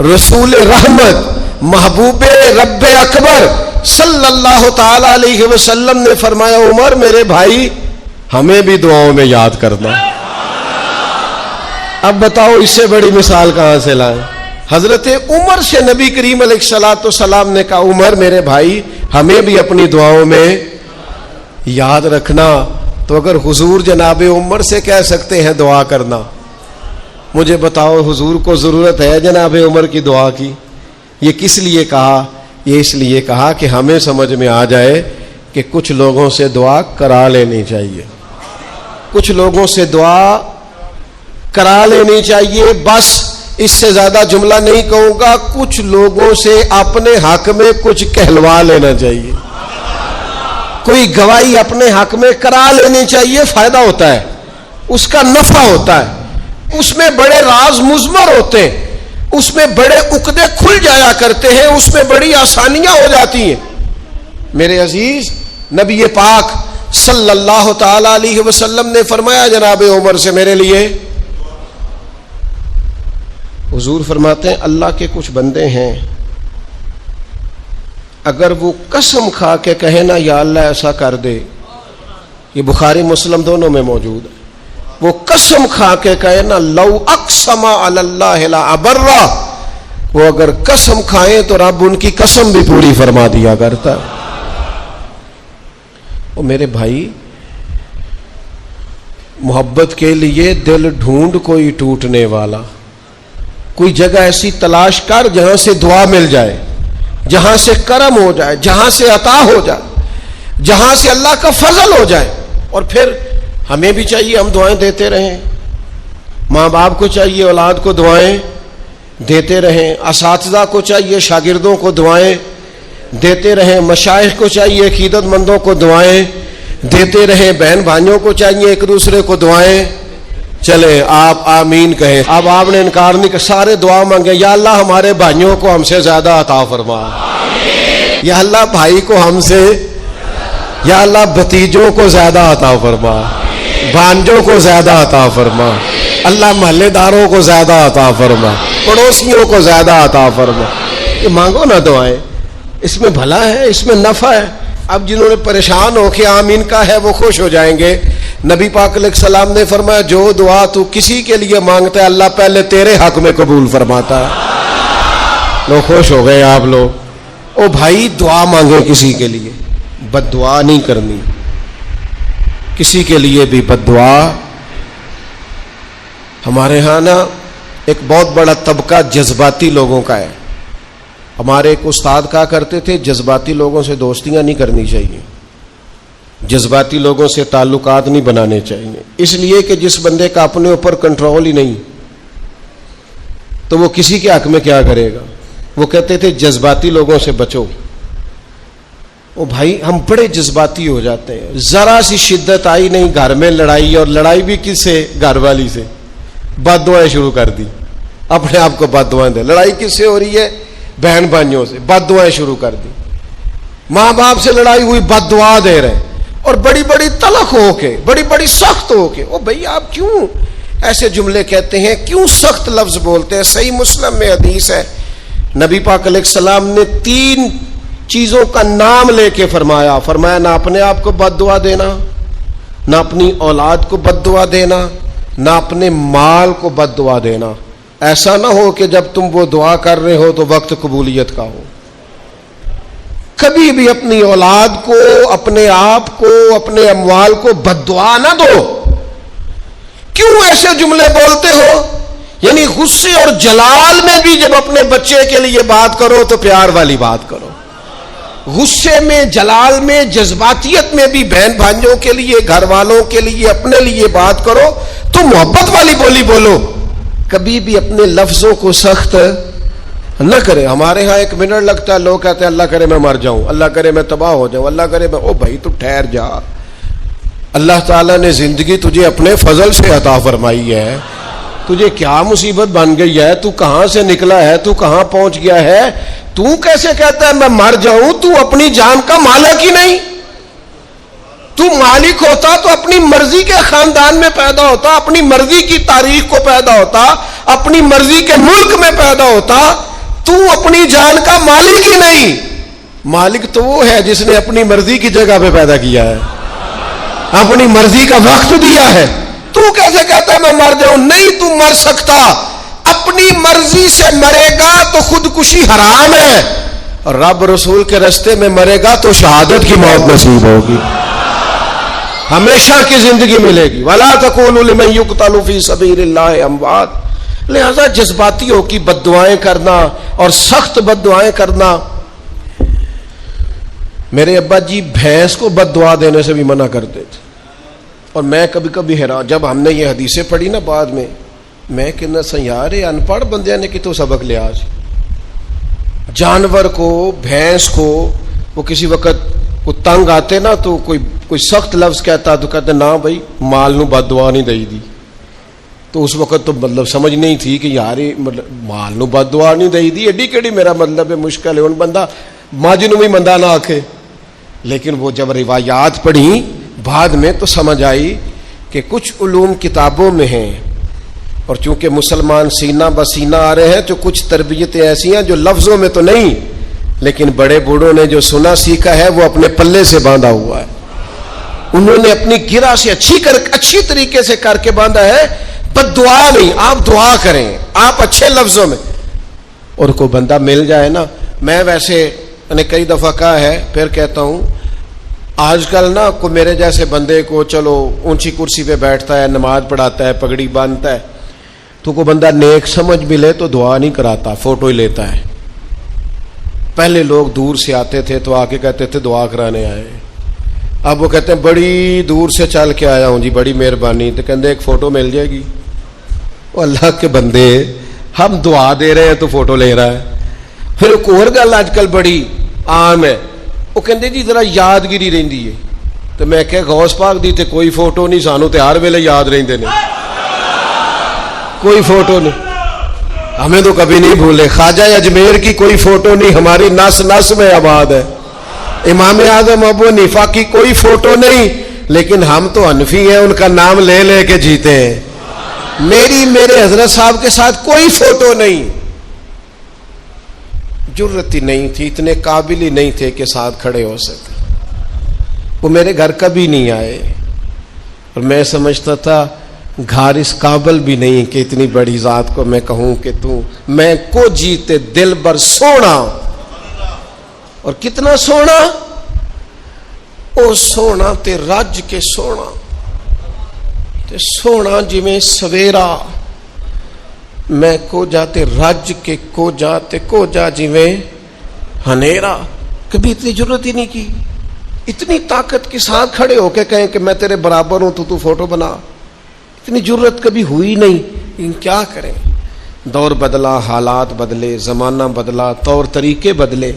رسول رحمت, محبوب رب اکبر صلی اللہ تعالیٰ علیہ وسلم نے فرمایا عمر میرے بھائی ہمیں بھی دعاؤں میں یاد کرنا. اب بتاؤ اس سے بڑی مثال کہاں سے لائیں؟ حضرت عمر سے نبی کریم علیہ الصلوۃ والسلام نے کہا عمر میرے بھائی ہمیں بھی اپنی دعاؤں میں یاد رکھنا. تو اگر حضور جناب عمر سے کہہ سکتے ہیں دعا کرنا, مجھے بتاؤ حضور کو ضرورت ہے جناب عمر کی دعا کی؟ یہ کس لیے کہا؟ یہ اس لیے کہا کہ ہمیں سمجھ میں آ جائے کہ کچھ لوگوں سے دعا کرا لینی چاہیے, کچھ لوگوں سے دعا کرا لینی چاہیے. بس اس سے زیادہ جملہ نہیں کہوں گا, کچھ لوگوں سے اپنے حق میں کچھ کہلوا لینا چاہیے, کوئی گواہی اپنے حق میں کرا لینی چاہیے. فائدہ ہوتا ہے, اس کا نفع ہوتا ہے, اس میں بڑے راز مضمر ہوتے ہیں, اس میں بڑے عقدے کھل جایا کرتے ہیں, اس میں بڑی آسانیاں ہو جاتی ہیں. میرے عزیز نبی پاک صلی اللہ تعالی علیہ وسلم نے فرمایا جناب عمر سے میرے لیے. حضور فرماتے ہیں اللہ کے کچھ بندے ہیں اگر وہ قسم کھا کے کہے نا یا اللہ ایسا کر دے, یہ بخاری مسلم دونوں میں موجود ہے, وہ قسم کھا کے کہے نا لو اقسم علی اللہ لا ابرہ, وہ اگر قسم کھائیں تو رب ان کی قسم بھی پوری فرما دیا کرتا ہے. اور میرے بھائی محبت کے لیے دل ڈھونڈ کوئی ٹوٹنے والا، کوئی جگہ ایسی تلاش کر جہاں سے دعا مل جائے، جہاں سے کرم ہو جائے، جہاں سے عطا ہو جائے، جہاں سے اللہ کا فضل ہو جائے. اور پھر ہمیں بھی چاہیے ہم دعائیں دیتے رہیں، ماں باپ کو چاہیے اولاد کو دعائیں دیتے رہیں، اساتذہ کو چاہیے شاگردوں کو دعائیں دیتے رہیں، مشائخ کو چاہیے عقیدت مندوں کو دعائیں دیتے رہیں، بہن بھائیوں کو چاہیے ایک دوسرے کو دعائیں. چلیں آپ آمین کہیں. اب آپ نے انکار نہیں کہ سارے دعا مانگے، یا اللہ ہمارے بھائیوں کو ہم سے زیادہ عطا فرما، یا اللہ بھائی کو ہم سے، یا اللہ بھتیجوں کو زیادہ عطا فرما، بھانجوں کو زیادہ عطا فرما، اللہ محلے داروں کو زیادہ عطا فرما، پڑوسیوں کو زیادہ عطا فرما. یہ مانگو نا دعائیں، اس میں بھلا ہے، اس میں نفع ہے. اب جنہوں نے پریشان ہو کے آمین کا ہے وہ خوش ہو جائیں گے. نبی پاک علیہ السلام نے فرمایا جو دعا تو کسی کے لیے مانگتا ہے اللہ پہلے تیرے حق میں قبول فرماتا ہے. لوگ خوش ہو گئے آپ لوگ. او بھائی دعا مانگے کسی کے لیے، بد دعا نہیں کرنی، کسی کے لیے بھی بد دعا. ہمارے ہاں نا ایک بہت بڑا طبقہ جذباتی لوگوں کا ہے. ہمارے ایک استاد کہا کرتے تھے جذباتی لوگوں سے دوستیاں نہیں کرنی چاہیے، جذباتی لوگوں سے تعلقات نہیں بنانے چاہیے، اس لیے کہ جس بندے کا اپنے اوپر کنٹرول ہی نہیں تو وہ کسی کے حق میں کیا کرے گا. وہ کہتے تھے جذباتی لوگوں سے بچو. او بھائی ہم بڑے جذباتی ہو جاتے ہیں، ذرا سی شدت آئی نہیں گھر میں لڑائی، اور لڑائی بھی کس سے؟ گھر والی سے. بد دعائیں شروع کر دی، اپنے آپ کو بد دعائیں دے. لڑائی کس سے ہو رہی ہے؟ بہن بھائیوں سے. بد دعائیں شروع کر دی. ماں باپ سے لڑائی ہوئی، بد دعا دے رہے، اور بڑی بڑی تلخ ہو کے، بڑی بڑی سخت ہو کے. او بھئی آپ کیوں ایسے جملے کہتے ہیں، کیوں سخت لفظ بولتے ہیں؟ صحیح مسلم میں حدیث ہے، نبی پاک علیہ السلام نے 3 چیزوں کا نام لے کے فرمایا نہ اپنے آپ کو بد دعا دینا، نہ اپنی اولاد کو بد دعا دینا، نہ اپنے مال کو بد دعا دینا. ایسا نہ ہو کہ جب تم وہ دعا کر رہے ہو تو وقت قبولیت کا ہو. کبھی بھی اپنی اولاد کو، اپنے آپ کو، اپنے اموال کو بد دعا نہ دو. کیوں ایسے جملے بولتے ہو؟ یعنی غصے اور جلال میں بھی جب اپنے بچے کے لیے بات کرو تو پیار والی بات کرو. غصے میں، جلال میں، جذباتیت میں بھی بہن بھائیوں کے لیے، گھر والوں کے لیے، اپنے لیے بات کرو تو محبت والی بولی بولو. کبھی بھی اپنے لفظوں کو سخت نہ کرے. ہمارے ہاں 1 منٹ لگتا ہے، لوگ کہتے ہیں اللہ کرے میں مر جاؤں، اللہ کرے میں تباہ ہو جاؤں، اللہ کرے میں. او بھائی تو ٹھہر جا. اللہ تعالیٰ نے زندگی تجھے اپنے فضل سے عطا فرمائی ہے. تجھے کیا مصیبت بن گئی ہے؟ تو کہاں سے نکلا ہے؟ تو کہاں پہنچ گیا ہے؟ تو کیسے کہتا ہے میں مر جاؤں؟ تو اپنی جان کا مالک ہی نہیں. تو مالک ہوتا تو اپنی مرضی کے خاندان میں پیدا ہوتا، اپنی مرضی کی تاریخ کو پیدا ہوتا، اپنی مرضی کے ملک میں پیدا ہوتا. تو اپنی جان کا مالک ہی نہیں. مالک تو وہ ہے جس نے اپنی مرضی کی جگہ پہ پیدا کیا ہے، اپنی مرضی کا وقت دیا ہے. تو کیسے کہتا ہے میں مر جاؤں؟ نہیں، تو مر سکتا. اپنی مرضی سے مرے گا تو خودکشی حرام ہے، اور رب رسول کے راستے میں مرے گا تو شہادت کی موت نصیب ہوگی، ہمیشہ کی زندگی ملے گی. وَلَا تَقُولُوا لِمَن يُقْتَلُ فِي سَبِيلِ اللَّهِ أَمْوَاتٌ. لہذا جذباتیوں کی بد دعائیں کرنا اور سخت بد دعائیں کرنا. میرے ابا جی بھینس کو بد دعا دینے سے بھی منع کرتے تھے. اور میں کبھی کبھی حیران، جب ہم نے یہ حدیثیں پڑھی نا بعد میں کہنا سا یار ان پڑھ بندے نے کتوں سبق لیا. آج جانور کو، بھینس کو وہ کسی وقت کو تنگ آتے نا تو کوئی سخت لفظ کہتا تو کہتے نہ بھائی مال نو بد دعا نہیں دئی دی. تو اس وقت تو مطلب سمجھ نہیں تھی کہ یار مطلب مال نو بد دعا نہیں دئی دی، ایڈی کیڑی میرا مطلب ہے مشکل ہے. ان بندہ ماجی نو بھی مندہ نہ آکھے. لیکن وہ جب روایات پڑھی بعد میں تو سمجھ آئی کہ کچھ علوم کتابوں میں ہیں، اور چونکہ مسلمان سینہ بسینہ آ رہے ہیں تو کچھ تربیتیں ایسی ہیں جو لفظوں میں تو نہیں، لیکن بڑے بوڑھوں نے جو سنا سیکھا ہے وہ اپنے پلے سے باندھا ہوا ہے. انہوں نے اپنی گرہ سے اچھی طریقے سے کر کے باندھا ہے. بد دعا نہیں، آپ دعا کریں، آپ اچھے لفظوں میں. اور کوئی بندہ مل جائے نا، میں ویسے نے کئی دفعہ کہا ہے، پھر کہتا ہوں، آج کل نا کو میرے جیسے بندے کو چلو اونچی کرسی پہ بیٹھتا ہے، نماز پڑھاتا ہے، پگڑی باندھتا ہے، تو کوئی بندہ نیک سمجھ بھی لے تو دعا نہیں کراتا، فوٹو ہی لیتا ہے۔ پہلے لوگ دور سے آتے تھے تو آ کے کہتے تھے دعا کرانے آئے، اب وہ کہتے ہیں بڑی دور سے چل کے آیا ہوں جی، بڑی مہربانی، تو کہتے ایک فوٹو مل جائے گی۔ وہ اللہ کے بندے، ہم دعا دے رہے ہیں تو فوٹو لے رہا ہے۔ پھر ایک اور گل آج کل بڑی عام ہے، وہ کہتے جی ذرا یادگیری رہندی ہے، تو میں کہ غوث پاک دی تے کوئی فوٹو نہیں، سانو تے ہر ویلے یاد رہندے نے، کوئی فوٹو نہیں، ہمیں تو کبھی نہیں بھولے۔ خواجہ اجمیر کی کوئی فوٹو نہیں، ہماری نس نس میں آباد ہے۔ امام اعظم ابو حنیفہ کی کوئی فوٹو نہیں، لیکن ہم تو حنفی ہیں، ان کا نام لے لے کے جیتے ہیں۔ میرے حضرت صاحب کے ساتھ کوئی فوٹو نہیں، جرت ہی نہیں تھی، اتنے قابل ہی نہیں تھے کہ ساتھ کھڑے ہو سکتے۔ وہ میرے گھر کبھی نہیں آئے، اور میں سمجھتا تھا گھر اس قابل بھی نہیں کہ اتنی بڑی ذات کو میں کہوں کہ تو میں کو جیتے دل بر سونا، اور کتنا سونا، او سونا تے رج کے سونا تے سونا جی میں سویرا، میں کو جاتے رج کے کو جاتے کو جا جی میں ہنیرا۔ کبھی اتنی ضرورت ہی نہیں کی، اتنی طاقت کے ساتھ کھڑے ہو کے کہیں کہ میں تیرے برابر ہوں تو فوٹو بنا، اتنی ضرورت کبھی ہوئی نہیں۔ لیکن کیا کریں، دور بدلا، حالات بدلے، زمانہ بدلا، طور طریقے بدلے۔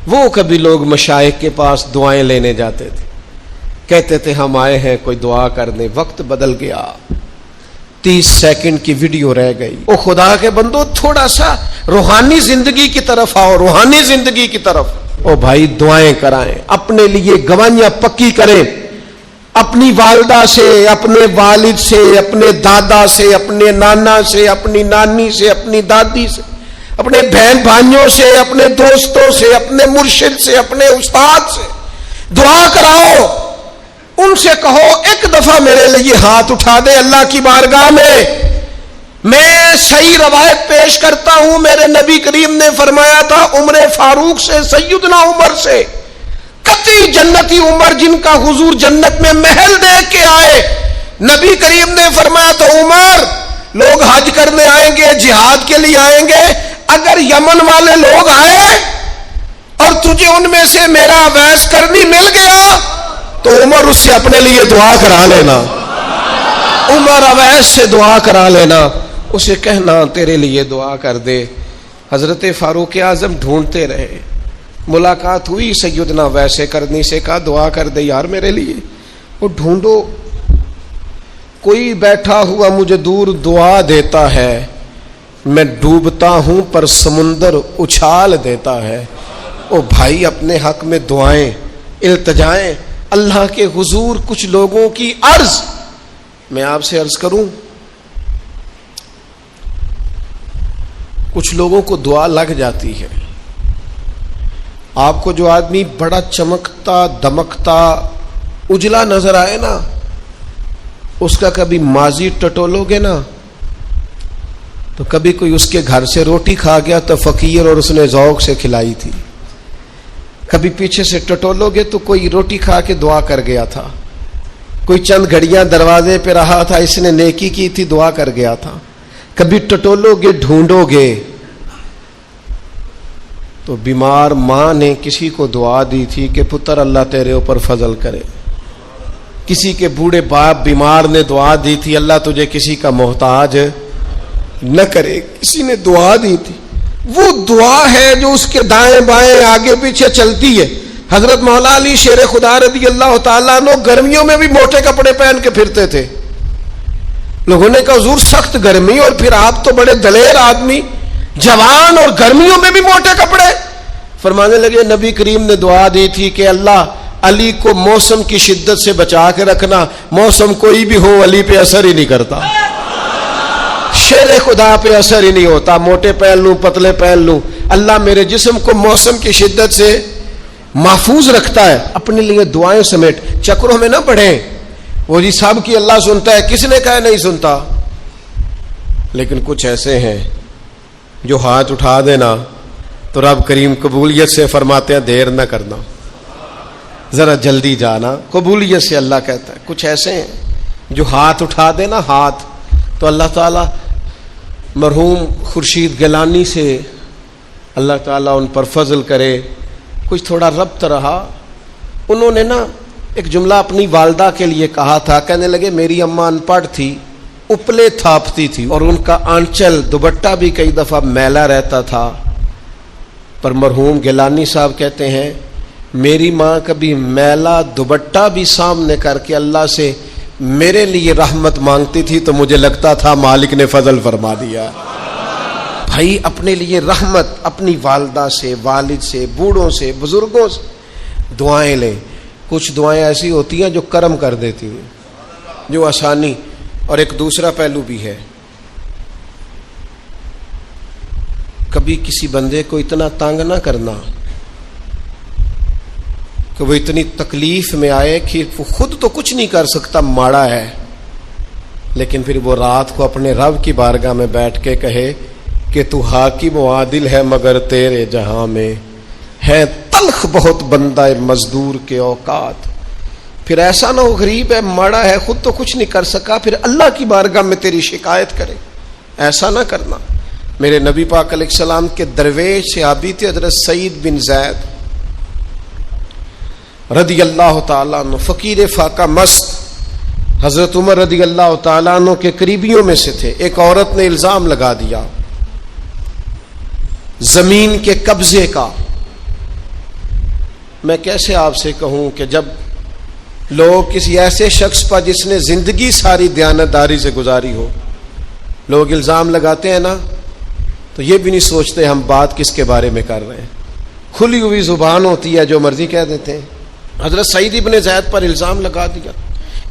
وہ کبھی لوگ مشائخ کے پاس دعائیں لینے جاتے تھے، کہتے تھے ہم آئے ہیں کوئی دعا کر دیں، وقت بدل گیا، 30 سیکنڈ کی ویڈیو رہ گئی۔ او خدا کے بندو، تھوڑا سا روحانی زندگی کی طرف آؤ، روحانی زندگی کی طرف۔ او بھائی دعائیں کرائیں، اپنے لیے گواہیاں پکی کریں، اپنی والدہ سے، اپنے والد سے، اپنے دادا سے، اپنے نانا سے، اپنی نانی سے، اپنی دادی سے، اپنے بہن بھائیوں سے، اپنے دوستوں سے، اپنے مرشد سے، اپنے استاد سے دعا کراؤ۔ ان سے کہو ایک دفعہ میرے لیے ہاتھ اٹھا دے اللہ کی بارگاہ میں صحیح روایت پیش کرتا ہوں، میرے نبی کریم نے فرمایا تھا عمر فاروق سے، سیدنا عمر سے، قطعی جنتی عمر جن کا حضور جنت میں محل دیکھ کے آئے، نبی کریم نے فرمایا تو عمر، لوگ حج کرنے آئیں گے، جہاد کے لیے آئیں گے، اگر یمن والے لوگ آئے اور تجھے ان میں سے میرا اویس کرنی مل گیا تو عمر اس سے اپنے لیے دعا کرا لینا، عمر اویس سے دعا کرا لینا، اسے کہنا تیرے لیے دعا کر دے۔ حضرت فاروق اعظم ڈھونڈتے رہے، ملاقات ہوئی سیدنا ویسے کرنی سے، کہا دعا کر دے یار میرے لیے۔ وہ ڈھونڈو، کوئی بیٹھا ہوا مجھے دور دعا دیتا ہے، میں ڈوبتا ہوں پر سمندر اچھال دیتا ہے۔ او بھائی اپنے حق میں دعائیں، التجائیں اللہ کے حضور۔ کچھ لوگوں کی عرض، میں آپ سے عرض کروں، کچھ لوگوں کو دعا لگ جاتی ہے۔ آپ کو جو آدمی بڑا چمکتا دمکتا اجلا نظر آئے نا، اس کا کبھی ماضی ٹٹولو گے نا تو کبھی کوئی اس کے گھر سے روٹی کھا گیا تو فقیر اور اس نے ذوق سے کھلائی تھی، کبھی پیچھے سے ٹٹولو گے تو کوئی روٹی کھا کے دعا کر گیا تھا، کوئی چند گھڑیاں دروازے پہ رہا تھا، اس نے نیکی کی تھی دعا کر گیا تھا۔ کبھی ٹٹولو گے، ڈھونڈو گے تو بیمار ماں نے کسی کو دعا دی تھی کہ پتر اللہ تیرے اوپر فضل کرے، کسی کے بوڑھے باپ بیمار نے دعا دی تھی اللہ تجھے کسی کا محتاج نہ کرے، کسی نے دعا دی تھی۔ وہ دعا ہے جو اس کے دائیں بائیں آگے پیچھے چلتی ہے۔ حضرت مولا علی شیر خدا رضی اللہ تعالیٰ عنہ گرمیوں میں بھی موٹے کپڑے پہن کے پھرتے تھے۔ لوگوں نے کہا حضور سخت گرمی اور پھر آپ تو بڑے دلیر آدمی، جوان اور گرمیوں میں بھی موٹے کپڑے۔ فرمانے لگے نبی کریم نے دعا دی تھی کہ اللہ علی کو موسم کی شدت سے بچا کے رکھنا، موسم کوئی بھی ہو علی پہ اثر ہی نہیں کرتا، شیر خدا پہ اثر ہی نہیں ہوتا، موٹے پہن لوں پتلے پہن لوں، اللہ میرے جسم کو موسم کی شدت سے محفوظ رکھتا ہے۔ اپنے لیے دعائیں سمیٹ چکروں میں نہ پڑھیں، وہ جی سب کی اللہ سنتا ہے، کس نے کہا نہیں سنتا؟ لیکن کچھ ایسے ہیں جو ہاتھ اٹھا دینا تو رب کریم قبولیت سے فرماتے ہیں دیر نہ کرنا، ذرا جلدی جانا. قبولیت سے اللہ کہتا ہے. کچھ ایسے ہیں جو ہاتھ اٹھا دے نا ہاتھ, تو اللہ تعالیٰ مرحوم خورشید گیلانی سے اللہ تعالیٰ ان پر فضل کرے, کچھ تھوڑا ربط رہا. انہوں نے نا ایک جملہ اپنی والدہ کے لیے کہا تھا. کہنے لگے میری اماں ان پڑھ تھی, اپلے تھاپتی تھی, اور ان کا آنچل دوپٹہ بھی کئی دفعہ میلا رہتا تھا. پر مرحوم گیلانی صاحب کہتے ہیں میری ماں کبھی میلا دوپٹہ بھی سامنے کر کے اللہ سے میرے لیے رحمت مانگتی تھی تو مجھے لگتا تھا مالک نے فضل فرما دیا. بھائی اپنے لیے رحمت اپنی والدہ سے, والد سے, بوڑھوں سے, بزرگوں سے دعائیں لیں. کچھ دعائیں ایسی ہوتی ہیں جو کرم کر دیتی ہیں, جو آسانی. اور ایک دوسرا پہلو بھی ہے, کبھی کسی بندے کو اتنا تنگ نہ کرنا کہ وہ اتنی تکلیف میں آئے کہ وہ خود تو کچھ نہیں کر سکتا, ماڑا ہے, لیکن پھر وہ رات کو اپنے رب کی بارگاہ میں بیٹھ کے کہے کہ تو حاکم و عادل ہے مگر تیرے جہاں میں ہے تلخ بہت بندہ مزدور کے اوقات. پھر ایسا نہ ہو غریب ہے, ماڑا ہے, خود تو کچھ نہیں کر سکا, پھر اللہ کی بارگاہ میں تیری شکایت کرے. ایسا نہ کرنا. میرے نبی پاک علیہ السلام کے درویش صحابی تھے حضرت سعید بن زید رضی اللہ تعالیٰ عنہ, فقیر فاقہ مست. حضرت عمر رضی اللہ تعالیٰ عنہ کے قریبیوں میں سے تھے. ایک عورت نے الزام لگا دیا زمین کے قبضے کا. میں کیسے آپ سے کہوں کہ جب لوگ کسی ایسے شخص پر جس نے زندگی ساری دیانتداری سے گزاری ہو, لوگ الزام لگاتے ہیں نا, تو یہ بھی نہیں سوچتے ہم بات کس کے بارے میں کر رہے ہیں. کھلی ہوئی زبان ہوتی ہے, جو مرضی کہہ دیتے ہیں. حضرت سعید بن زید پر الزام لگا دیا.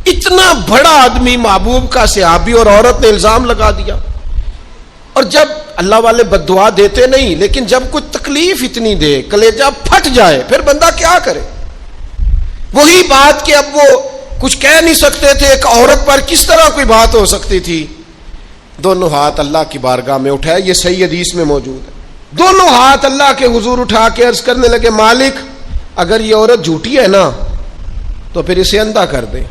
اتنا بڑا آدمی, محبوب کا صحابی, اور عورت نے الزام لگا دیا. اور جب اللہ والے بد دعا دیتے نہیں, لیکن جب کوئی تکلیف اتنی دے, کلیجہ پھٹ جائے, پھر بندہ کیا کرے. وہی بات کہ اب وہ کچھ کہہ نہیں سکتے تھے, ایک عورت پر کس طرح کوئی بات ہو سکتی تھی. دونوں ہاتھ اللہ کی بارگاہ میں اٹھائے, یہ صحیح حدیث میں موجود ہے. دونوں ہاتھ اللہ کے حضور اٹھا کے عرض کرنے لگے مالک اگر یہ عورت جھوٹی ہے نا تو پھر اسے اندھا کر دے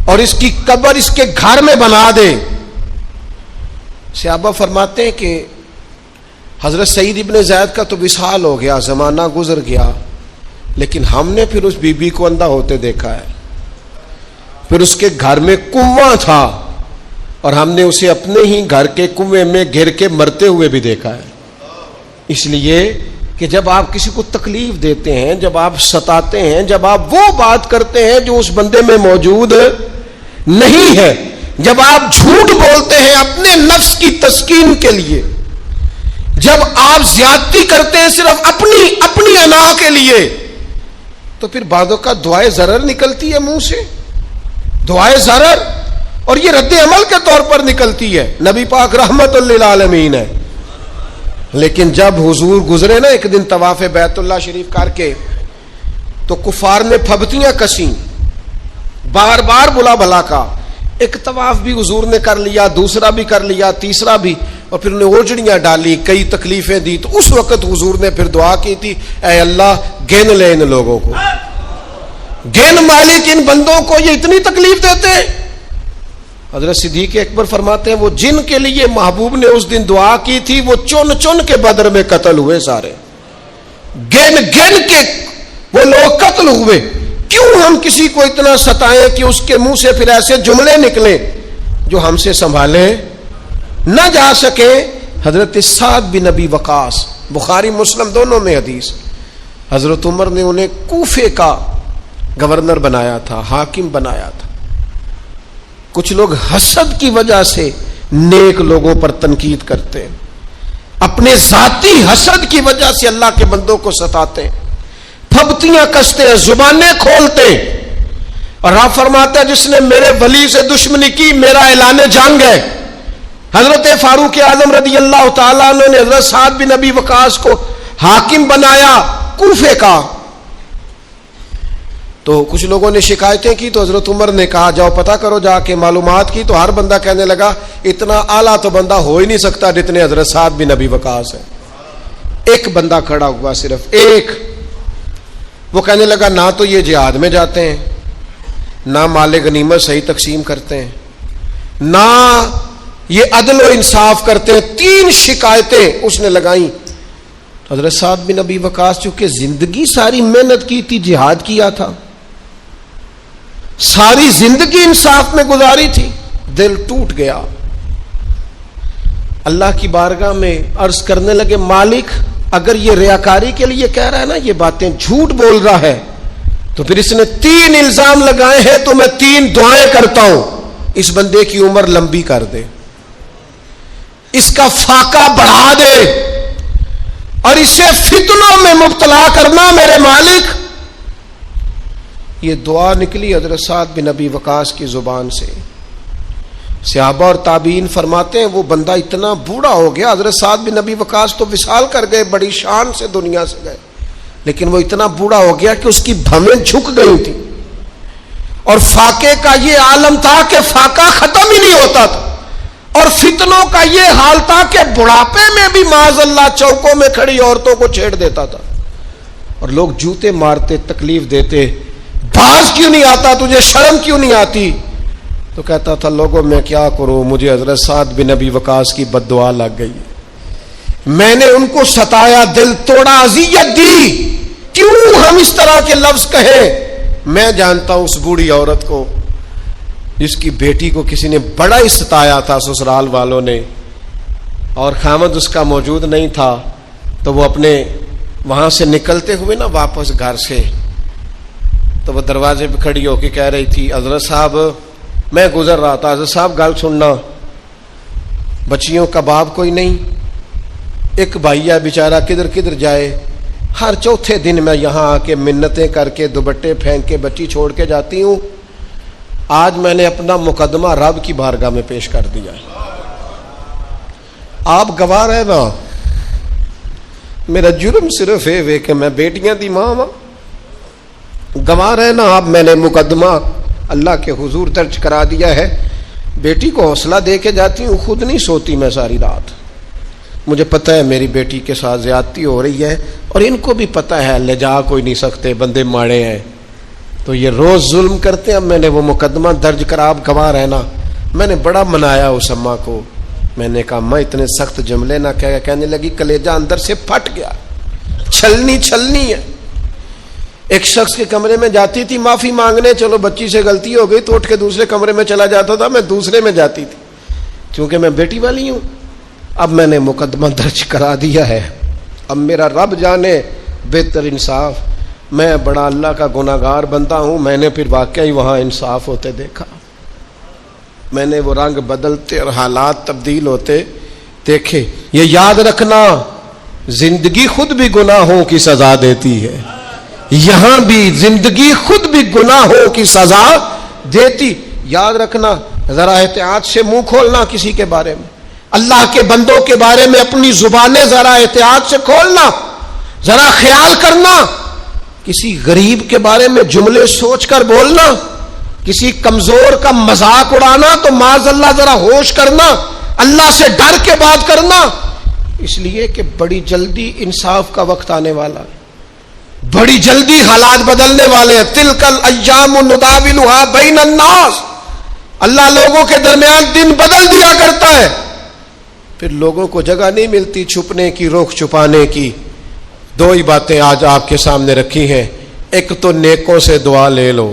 اور اس کی قبر اس کے گھر میں بنا دے. صحابہ فرماتے ہیں کہ حضرت سعید ابن زید کا تو وصال ہو گیا, زمانہ گزر گیا, لیکن ہم نے پھر اس بی بی کو اندھا ہوتے دیکھا ہے. پھر اس کے گھر میں کنواں تھا اور ہم نے اسے اپنے ہی گھر کے کنویں میں گر کے مرتے ہوئے بھی دیکھا ہے. اس لیے کہ جب آپ کسی کو تکلیف دیتے ہیں, جب آپ ستاتے ہیں, جب آپ وہ بات کرتے ہیں جو اس بندے میں موجود نہیں ہے, جب آپ جھوٹ بولتے ہیں اپنے نفس کی تسکین کے لیے, جب آپ زیادتی کرتے ہیں صرف اپنی انا کے لیے, تو پھر بعدوں کا دعائے ضرر نکلتی ہے منہ سے, دعائے ضرر, اور یہ رد عمل کے طور پر نکلتی ہے. نبی پاک رحمت للعالمین ہے. لیکن جب حضور گزرے نا ایک دن طواف بیت اللہ شریف کر کے, تو کفار نے پھبتیاں کسیں, بار بار بلا بھلا کا. ایک طواف بھی حضور نے کر لیا, دوسرا بھی کر لیا, تیسرا بھی, اور پھر انہیں اوجڑیاں ڈالی, کئی تکلیفیں دی. تو اس وقت حضور نے پھر دعا کی تھی, اے اللہ گن لے ان لوگوں کو, گن مالک ان بندوں کو, یہ اتنی تکلیف دیتے ہیں. حضرت صدیق اکبر فرماتے ہیں وہ جن کے لیے محبوب نے اس دن دعا کی تھی وہ چن چن کے بدر میں قتل ہوئے, سارے گن گن کے وہ لوگ قتل ہوئے. کیوں ہم کسی کو اتنا ستائیں کہ اس کے منہ سے پھر ایسے جملے نکلیں جو ہم سے سنبھالے نہ جا سکے. حضرت سعد بن ابی وقاص, بخاری مسلم دونوں میں حدیث, حضرت عمر نے انہیں کوفے کا گورنر بنایا تھا, حاکم بنایا تھا. کچھ لوگ حسد کی وجہ سے نیک لوگوں پر تنقید کرتے ہیں, اپنے ذاتی حسد کی وجہ سے اللہ کے بندوں کو ستاتے ہیں, پھبتیاں کستے ہیں, زبانیں کھولتے ہیں. اور آپ فرماتے ہیں جس نے میرے ولی سے دشمنی کی میرا اعلان جنگ ہے. حضرت فاروق اعظم رضی اللہ تعالیٰ عنہ نے حضرت سعد بن ابی وقاص کو حاکم بنایا کوفے کا. تو کچھ لوگوں نے شکایتیں کی, تو حضرت عمر نے کہا جاؤ پتہ کرو جا کے, معلومات کی. تو ہر بندہ کہنے لگا اتنا اعلیٰ تو بندہ ہو ہی نہیں سکتا جتنے حضرت سعد بن ابی وقاص ہے. ایک بندہ کھڑا ہوا, صرف ایک, وہ کہنے لگا نہ تو یہ جہاد میں جاتے ہیں، نہ مال غنیمت صحیح تقسیم کرتے ہیں، نہ یہ عدل و انصاف کرتے ہیں۔ 3 شکایتیں اس نے لگائیں۔ حضرت سعد بن ابی وقاص چونکہ زندگی ساری محنت کی تھی، جہاد کیا تھا، ساری زندگی انصاف میں گزاری تھی، دل ٹوٹ گیا۔ اللہ کی بارگاہ میں عرض کرنے لگے مالک اگر یہ ریاکاری کے لیے کہہ رہا ہے نا، یہ باتیں جھوٹ بول رہا ہے، تو پھر اس نے 3 الزام لگائے ہیں، تو میں 3 دعائیں کرتا ہوں، اس بندے کی عمر لمبی کر دے، اس کا فاقہ بڑھا دے، اور اسے فتنوں میں مبتلا کرنا میرے مالک۔ یہ دعا نکلی حضرت سعد بن ابی وقاص کی زبان سے۔ صحابہ اور تابعین فرماتے ہیں وہ بندہ اتنا بوڑھا ہو گیا، حضرت سعد بن ابی وقاص تو وصال کر گئے، بڑی شان سے دنیا سے گئے، لیکن وہ اتنا بوڑھا ہو گیا کہ اس کی بھویں جھک گئی تھی، اور فاقے کا یہ عالم تھا کہ فاقہ ختم ہی نہیں ہوتا تھا، اور فتنوں کا یہ حال تھا کہ بڑھاپے میں بھی معاذ اللہ چوکوں میں کھڑی عورتوں کو چھیڑ دیتا تھا، اور لوگ جوتے مارتے، تکلیف دیتے، باز کیوں نہیں آتا تجھے، شرم کیوں نہیں آتی؟ تو کہتا تھا لوگوں میں کیا کروں، مجھے حضرت سعد بن ابی وقاص کی بد دعا لگ گئی، میں نے ان کو ستایا، دل توڑا، اذیت دی، کیوں ہم اس طرح کے لفظ کہیں؟ میں جانتا ہوں اس بوڑھی عورت کو جس کی بیٹی کو کسی نے بڑا ہی ستایا تھا سسرال والوں نے، اور خامد اس کا موجود نہیں تھا، تو وہ اپنے وہاں سے نکلتے ہوئے نا واپس گھر سے، تو وہ دروازے پہ کھڑی ہو کے کہہ رہی تھی حضرت صاحب میں گزر رہا تھا، حضرت صاحب گل سننا، بچیوں کا باپ کوئی نہیں، ایک بھائی ہے بیچارہ کدھر کدھر جائے، ہر چوتھے دن میں یہاں آ کے منتیں کر کے دوپٹے پھینک کے بچی چھوڑ کے جاتی ہوں، آج میں نے اپنا مقدمہ رب کی بارگاہ میں پیش کر دیا ہے، آپ گواہ رہے نا، میرا جرم صرف ہے کہ میں بیٹیاں دی ماں ہوں، گواہ رہے نا آپ، میں نے مقدمہ اللہ کے حضور درج کرا دیا ہے، بیٹی کو حوصلہ دے کے جاتی ہوں، خود نہیں سوتی میں ساری رات، مجھے پتہ ہے میری بیٹی کے ساتھ زیادتی ہو رہی ہے، اور ان کو بھی پتہ ہے لے جا کوئی نہیں سکتے، بندے ماڑے ہیں، تو یہ روز ظلم کرتے ہیں، اب میں نے وہ مقدمہ درج کرا، آپ گواہ رہنا، میں نے بڑا منایا اس اماں کو، میں نے کہا اماں اتنے سخت جملے نہ کہنے لگی کلیجہ اندر سے پھٹ گیا، چھلنی ہے۔ ایک شخص کے کمرے میں جاتی تھی معافی مانگنے، چلو بچی سے غلطی ہو گئی تو اٹھ کے دوسرے کمرے میں چلا جاتا تھا، میں دوسرے میں جاتی تھی، چونکہ میں بیٹی والی ہوں، اب میں نے مقدمہ درج کرا دیا ہے، اب میرا رب جانے بہتر انصاف، میں بڑا اللہ کا گناہگار بندہ ہوں، میں نے پھر واقعی وہاں انصاف ہوتے دیکھا، میں نے وہ رنگ بدلتے اور حالات تبدیل ہوتے دیکھے۔ یہ یاد رکھنا زندگی خود بھی گناہوں کی سزا دیتی ہے، یہاں بھی زندگی خود بھی گناہوں کی سزا دیتی، یاد رکھنا، ذرا احتیاط سے منہ کھولنا کسی کے بارے میں، اللہ کے بندوں کے بارے میں اپنی زبانیں ذرا احتیاط سے کھولنا، ذرا خیال کرنا، کسی غریب کے بارے میں جملے سوچ کر بولنا، کسی کمزور کا مذاق اڑانا تو معاذ اللہ ذرا ہوش کرنا، اللہ سے ڈر کے بات کرنا، اس لیے کہ بڑی جلدی انصاف کا وقت آنے والا ہے، بڑی جلدی حالات بدلنے والے ہیں۔ تلک الایام نداولها بین الناس، اللہ لوگوں کے درمیان دن بدل دیا کرتا ہے، پھر لوگوں کو جگہ نہیں ملتی چھپنے کی، رخ چھپانے کی۔ 2 ہی باتیں آج آپ کے سامنے رکھی ہیں، ایک تو نیکوں سے دعا لے لو،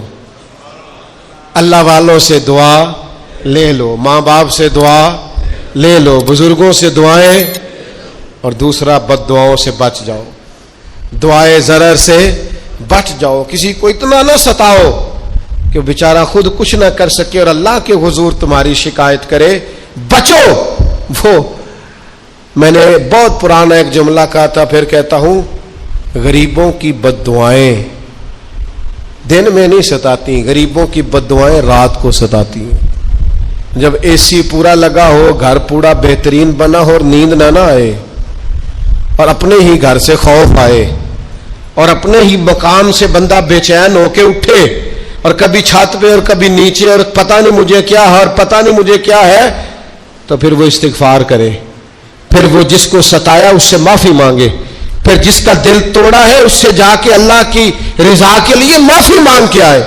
اللہ والوں سے دعا لے لو، ماں باپ سے دعا لے لو، بزرگوں سے دعائیں، اور دوسرا بد دعاؤں سے بچ جاؤ، دعائے ضرر سے بچ جاؤ، کسی کو اتنا نہ ستاؤ کہ بیچارہ خود کچھ نہ کر سکے اور اللہ کے حضور تمہاری شکایت کرے، بچو۔ وہ میں نے بہت پرانا ایک جملہ کہا تھا، پھر کہتا ہوں، غریبوں کی بد دعائیں دن میں نہیں ستاتی، غریبوں کی بد دعائیں رات کو ستاتی ہیں۔ جب اے سی پورا لگا ہو، گھر پورا بہترین بنا ہو اور نیند نہ آئے، اور اپنے ہی گھر سے خوف آئے، اور اپنے ہی مقام سے بندہ بے چین ہو کے اٹھے، اور کبھی چھت پہ اور کبھی نیچے، اور پتہ نہیں مجھے کیا ہے اور پتہ نہیں مجھے کیا ہے، تو پھر وہ استغفار کرے، پھر وہ جس کو ستایا اس سے معافی مانگے، پھر جس کا دل توڑا ہے اس سے جا کے اللہ کی رضا کے لیے معافی مانگ کے آئے.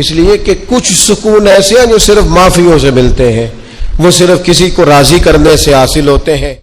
اس لیے کہ کچھ سکون ایسے ہیں جو صرف معافیوں سے ملتے ہیں، وہ صرف کسی کو راضی کرنے سے حاصل ہوتے ہیں.